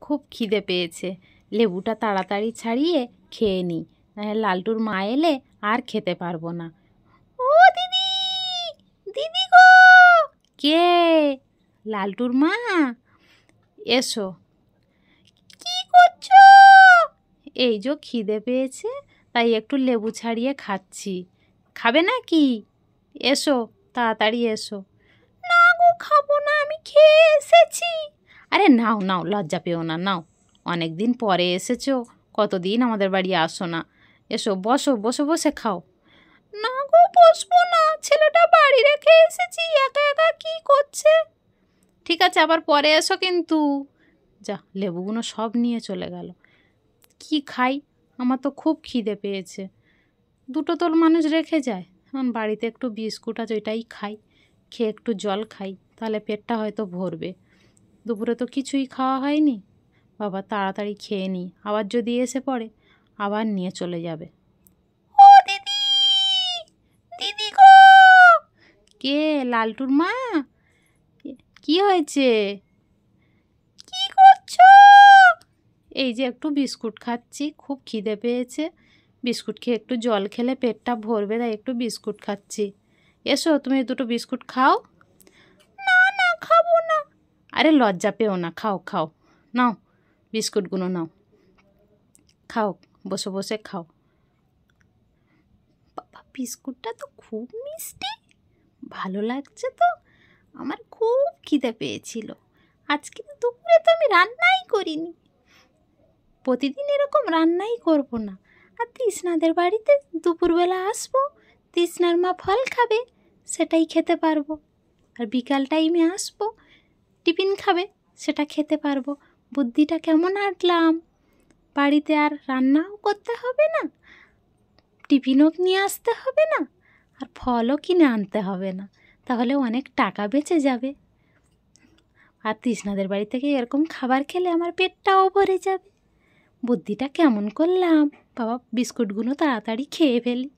খুব খিদে পেয়েছে, লেবুটা তাড়াতাড়ি ছাড়িয়ে খেয়ে নিই, নাহলে লালটুর মা এলে আর খেতে পারবো না। ও দিদি, দিদি গো! কে? লালটুর মা? এসো। কি করছো? এই যে খিদে পেয়েছে, তাই একটু লেবু ছাড়িয়ে খাচ্ছি। খাবে নাকি? এসো, তাড়াতাড়ি এসো। না গো, খাবো না, আমি খেয়ে এসেছি। আরে নাও নাও, লজ্জা পেও না, নাও। অনেক দিন পরে এসেছো, কতদিন আমাদের বাড়ি আসো না। এসো, বসো, বসে বসে খাও। না গো, বসবো না, ছেলেটা বাড়ি রেখে এসেছি, একা একা কি করছে। ঠিক আছে, আবার পরে এসো কিন্তু। যা, লেবুগুলো সব নিয়ে চলে গেল। কি খাই? আমার তো খুব খিদে পেয়েছে। দুটো তোর মানুষ রেখে যায়, এখন বাড়িতে একটু বিস্কুট আছে, ওইটাই খাই, খেয়ে একটু জল খাই, তাহলে পেটটা হয়তো ভরবে। দুপুরে তো কিছুই খাওয়া হয়নি। বাবা, তাড়াতাড়ি খেয়ে নিই, আবার যদি এসে পড়ে আবার নিয়ে চলে যাবে। ও দিদি, দিদি গো! কে? লালটুর মা? কি হয়েছে? কি করছো? এই যে একটু বিস্কুট খাচ্ছি, খুব খিদে পেয়েছে। বিস্কুট খেয়ে একটু জল খেলে পেটটা ভরবে, তাই একটু বিস্কুট খাচ্ছি। এসো, তুমি দুটো বিস্কুট খাও। না না, খাবো না। আরে লজ্জা পেও না, খাও খাও, নাও বিস্কুটগুলো নাও, খাও, বসে বসে খাও। বাবা, বিস্কুটটা তো খুব মিষ্টি, ভালো লাগছে তো। আমার খুব খিদে পেয়েছিল, আজকে দুপুরে তো আমি রান্নাই করিনি। প্রতিদিন এরকম রান্নাই করব না। আর তৃষ্ণাদের বাড়িতে দুপুরবেলা আসবো, তৃষ্ণার মা ফল খাবে, সেটাই খেতে পারবো। আর বিকাল টাইমে আসবো, টিফিন খাবে, সেটা খেতে পারবো। বুদ্ধিটা কেমন আঁটলাম! বাড়িতে আর রান্নাও করতে হবে না, টিফিনও নিয়ে আসতে হবে না, আর ফলও কিনে আনতে হবে না, তাহলে অনেক টাকা বেঁচে যাবে। আর তৃষ্ণাদের বাড়ি থেকে এরকম খাবার খেলে আমার পেটটাও ভরে যাবে। বুদ্ধিটা কেমন করলাম! বাবা, বিস্কুটগুলো তাড়াতাড়ি খেয়ে ফেলি।